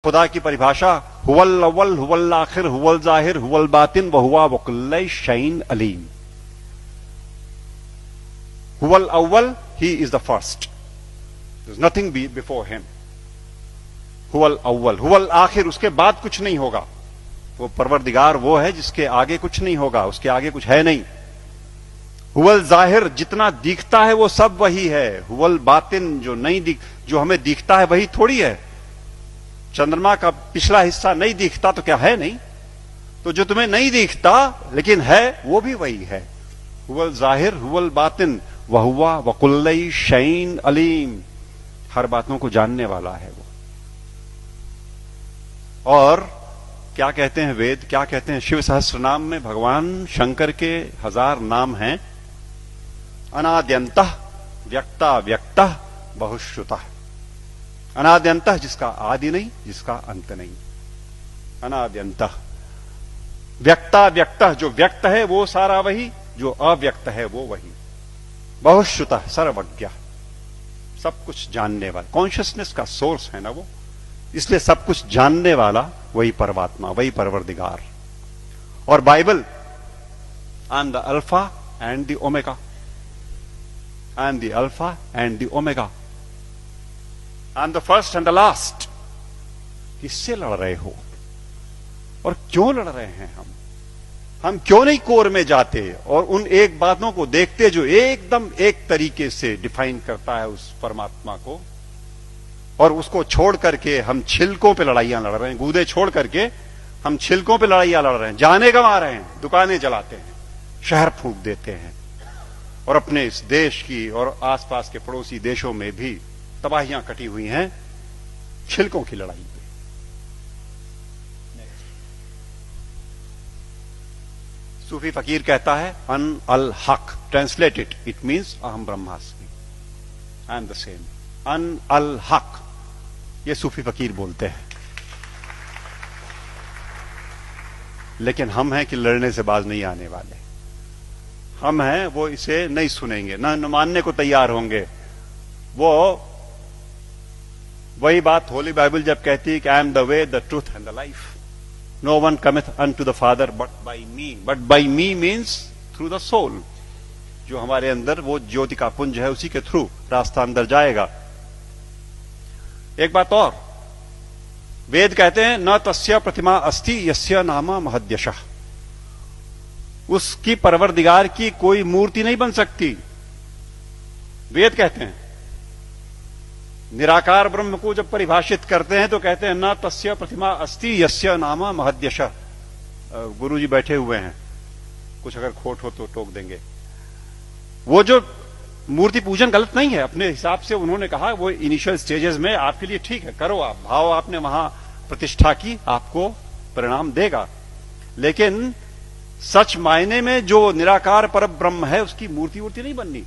खुदा की परिभाषा हुवल अव्वल हुवल आखिर हुवल जाहिर हुवल बातिन व हुवा वकुल्ल शैइन अलीम। हुवल अव्वल, he is the first, there is nothing before him. हुवल अव्वल, हुवल आखिर, उसके बाद कुछ नहीं होगा। वो परवरदिगार वो है जिसके आगे कुछ नहीं होगा, उसके आगे कुछ है नहीं। हुवल जाहिर, जितना दिखता है वो सब वही है। हुवल बातिन, जो हमें दिखता है वही थोड़ी है। चंद्रमा का पिछला हिस्सा नहीं दिखता तो क्या है नहीं? तो जो तुम्हें नहीं दिखता लेकिन है वो भी वही है। हुवल जाहिर हुवल बातिन वहुवा वकुल्ल शैइन अलीम, हर बातों को जानने वाला है वो। और क्या कहते हैं वेद, क्या कहते हैं? शिव सहस्त्र नाम में भगवान शंकर के 1000 नाम हैं। अनाद्यंतः व्यक्ता व्यक्तः बहुश्रुतः। अनाद्यंतः, जिसका आदि नहीं, जिसका अंत नहीं। अनाद्यंतः व्यक्ता व्यक्तः, जो व्यक्त है वो सारा वही, जो अव्यक्त है वो वही। बहुश्रुतः, सर्वज्ञ, सब कुछ जानने वाला, कॉन्शियसनेस का सोर्स है ना वो, इसलिए सब कुछ जानने वाला वही परमात्मा, वही परवरदिगार। और Bible, I am the alpha and the omega, I am the alpha and the omega, I am the first and the last. किससे लड़ रहे हो और क्यों लड़ रहे हैं? हम क्यों नहीं कोर में जाते और उन एक बातों को देखते जो एकदम एक तरीके से डिफाइन करता है उस परमात्मा को, और उसको छोड़ करके हम छिलकों पे लड़ाइयां लड़ रहे हैं। गूदे छोड़ करके हम छिलकों पे लड़ाइयां लड़ रहे हैं, जाने गंवा रहे हैं, दुकानें जलाते हैं, शहर फूंक देते हैं, और अपने इस देश की और आसपास के पड़ोसी देशों में भी तबाहियां कटी हुई हैं छिलकों की लड़ाई पे। सूफी फकीर कहता है अन अल हक, ट्रांसलेटेड इट मीन्स अहम ब्रह्मास्मि, आई एम द सेम। अन अल हक, ये सूफी फकीर बोलते हैं। लेकिन हम हैं कि लड़ने से बाज नहीं आने वाले। हम हैं वो इसे नहीं सुनेंगे, न मानने को तैयार होंगे। वो वही बात होली बाइबल जब कहती है कि I am the way the truth and the life, no one cometh unto the father but by me. But by me means through the soul, जो हमारे अंदर वो ज्योति का पुंज है, उसी के थ्रू रास्ता अंदर जाएगा। एक बात और, वेद कहते हैं न तस्य प्रतिमा अस्ति यस्य नाम महद्यशः, उसकी परवरदिगार की कोई मूर्ति नहीं बन सकती। वेद कहते हैं। निराकार ब्रह्म को जब परिभाषित करते हैं तो कहते हैं न तस्य प्रतिमा अस्ति यस्य नाम महद्यशः। गुरुजी बैठे हुए हैं, कुछ अगर खोट हो तो टोक देंगे। वो जो मूर्ति पूजन गलत नहीं है, अपने हिसाब से उन्होंने कहा वो इनिशियल स्टेजेस में आपके लिए ठीक है, करो आप, भाव आपने वहां प्रतिष्ठा की, आपको परिणाम देगा। लेकिन सच मायने में जो निराकार पर ब्रह्म है उसकी मूर्ति वूर्ति नहीं बननी।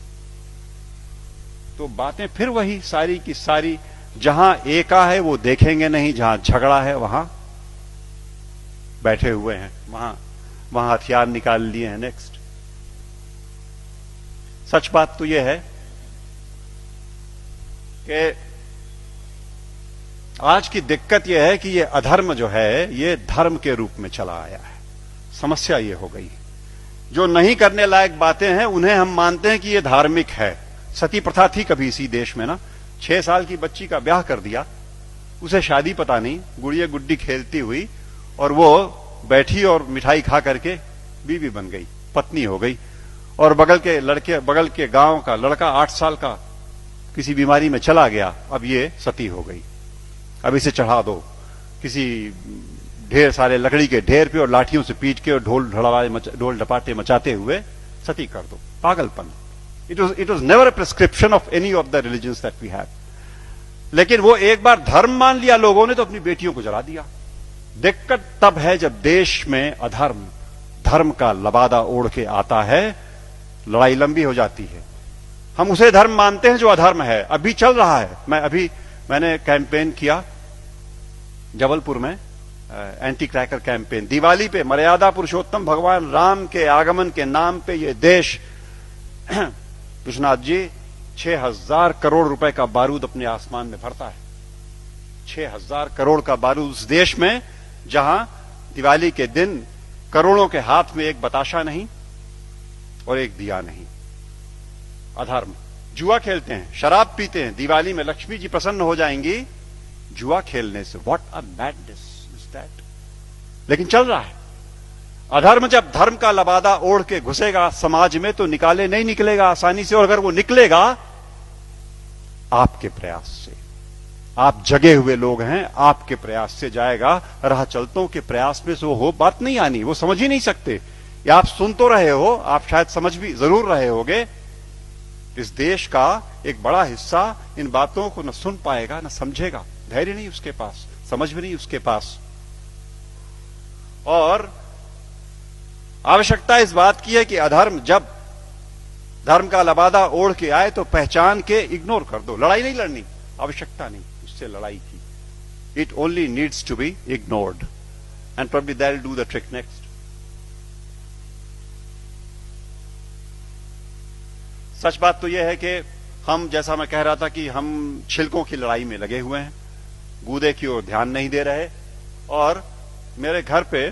तो बातें फिर वही सारी की सारी, जहां एका है वो देखेंगे नहीं, जहां झगड़ा है वहां बैठे हुए हैं, वहां हथियार निकाल लिए हैं। नेक्स्ट, सच बात तो यह है कि आज की दिक्कत यह है कि ये अधर्म जो है ये धर्म के रूप में चला आया है। समस्या ये हो गई, जो नहीं करने लायक बातें हैं उन्हें हम मानते हैं कि ये धार्मिक है। सती प्रथा थी कभी इसी देश में ना, 6 साल की बच्ची का ब्याह कर दिया, उसे शादी पता नहीं, गुड़िया गुड्डी खेलती हुई, और वो बैठी और मिठाई खा करके बीवी बन गई, पत्नी हो गई। और बगल के गांव का लड़का 8 साल का किसी बीमारी में चला गया, अब ये सती हो गई। अब इसे चढ़ा दो किसी ढेर सारे लकड़ी के ढेर पे और लाठियों से पीट के और ढोल डपाटे मचाते हुए सती कर दो। पागलपन। It was never a prescription of any of the religions that we have. लेकिन वो एक बार धर्म मान लिया लोगों ने तो अपनी बेटियों को जला दिया। दिक्कत तब है जब देश में अधर्म धर्म का लबादा ओढ़ के आता है, लड़ाई लंबी हो जाती है। हम उसे धर्म मानते हैं जो अधर्म है। अभी चल रहा है, मैंने कैंपेन किया जबलपुर में, एंटी क्रैकर कैंपेन। दिवाली पे मर्यादा पुरुषोत्तम भगवान राम के आगमन के नाम पे ये देश, विश्वनाथ जी, 6000 करोड़ रुपए का बारूद अपने आसमान में भरता है। 6,000 करोड़ का बारूद उस देश में जहां दिवाली के दिन करोड़ों के हाथ में एक बताशा नहीं और एक दिया नहीं। अधर्म। जुआ खेलते हैं, शराब पीते हैं, दिवाली में लक्ष्मी जी प्रसन्न हो जाएंगी जुआ खेलने से। What a madness is that. लेकिन चल रहा है। अधर्म जब धर्म का लबादा ओढ़ के घुसेगा समाज में तो नहीं निकलेगा आसानी से। और अगर वो निकलेगा आपके प्रयास से, आप जगे हुए लोग हैं, आपके प्रयास से जाएगा। राह चलतों के प्रयास में से वो बात नहीं आनी, वो समझ ही नहीं सकते। या आप सुन तो रहे हो, आप शायद समझ भी जरूर रहे होगे। इस देश का एक बड़ा हिस्सा इन बातों को न सुन पाएगा न समझेगा। धैर्य नहीं उसके पास, समझ भी नहीं उसके पास। और आवश्यकता इस बात की है कि अधर्म जब धर्म का लबादा ओढ़ के आए तो पहचान के इग्नोर कर दो। लड़ाई नहीं लड़नी, आवश्यकता नहीं उससे लड़ाई की। It only needs to be ignored and probably that will do the trick next. सच बात तो यह है कि हम, जैसा मैं कह रहा था, कि हम छिलकों की लड़ाई में लगे हुए हैं, गूदे की ओर ध्यान नहीं दे रहे। और मेरे घर पे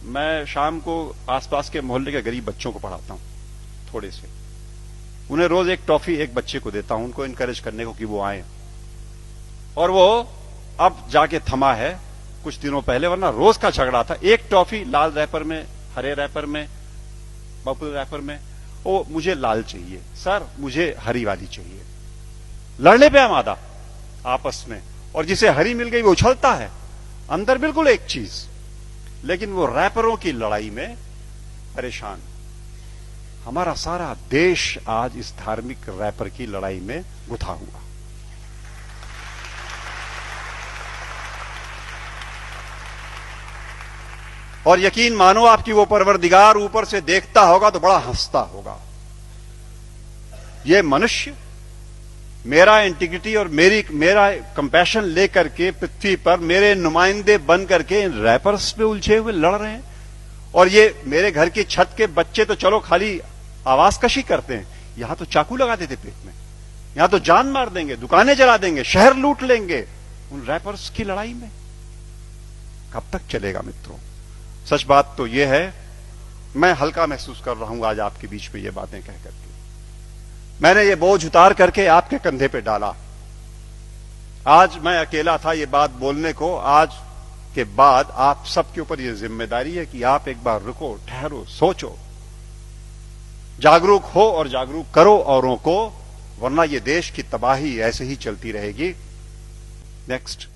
मैं शाम को आसपास के मोहल्ले के गरीब बच्चों को पढ़ाता हूं, थोड़े से। उन्हें रोज एक टॉफी एक बच्चे को देता हूं, उनको इनकरेज करने को कि वो आए। और वो अब जाके थमा है कुछ दिनों पहले, वरना रोज का झगड़ा था। एक टॉफी लाल रैपर में, हरे रैपर में, पर्पल रैपर में। ओ मुझे लाल चाहिए सर, मुझे हरी वाली चाहिए। लड़ने पे आमादा आपस में। और जिसे हरी मिल गई वो उछलता है, अंदर बिल्कुल एक चीज, लेकिन वो रैपरों की लड़ाई में परेशान। हमारा सारा देश आज इस धार्मिक रैपर की लड़ाई में गुथा हुआ। और यकीन मानो आपकी वो परवरदिगार ऊपर से देखता होगा तो बड़ा हंसता होगा। ये मनुष्य मेरा इंटीग्रिटी और मेरा कंपैशन लेकर के पृथ्वी पर मेरे नुमाइंदे बन करके इन रैपर्स पे उलझे हुए लड़ रहे हैं। और ये मेरे घर की छत के बच्चे तो चलो खाली आवाज कशी करते हैं, यहां तो चाकू लगा देते पेट में, यहां तो जान मार देंगे, दुकानें जला देंगे, शहर लूट लेंगे। उन रैपर्स की लड़ाई में कब तक चलेगा मित्रों? सच बात तो यह है, मैं हल्का महसूस कर रहा हूं आज आपके बीच में ये बातें कह करके। मैंने ये बोझ उतार करके आपके कंधे पे डाला। आज मैं अकेला था ये बात बोलने को। आज के बाद आप सबके ऊपर ये जिम्मेदारी है कि आप एक बार रुको, ठहरो, सोचो, जागरूक हो और जागरूक करो औरों को, वरना ये देश की तबाही ऐसे ही चलती रहेगी। नेक्स्ट।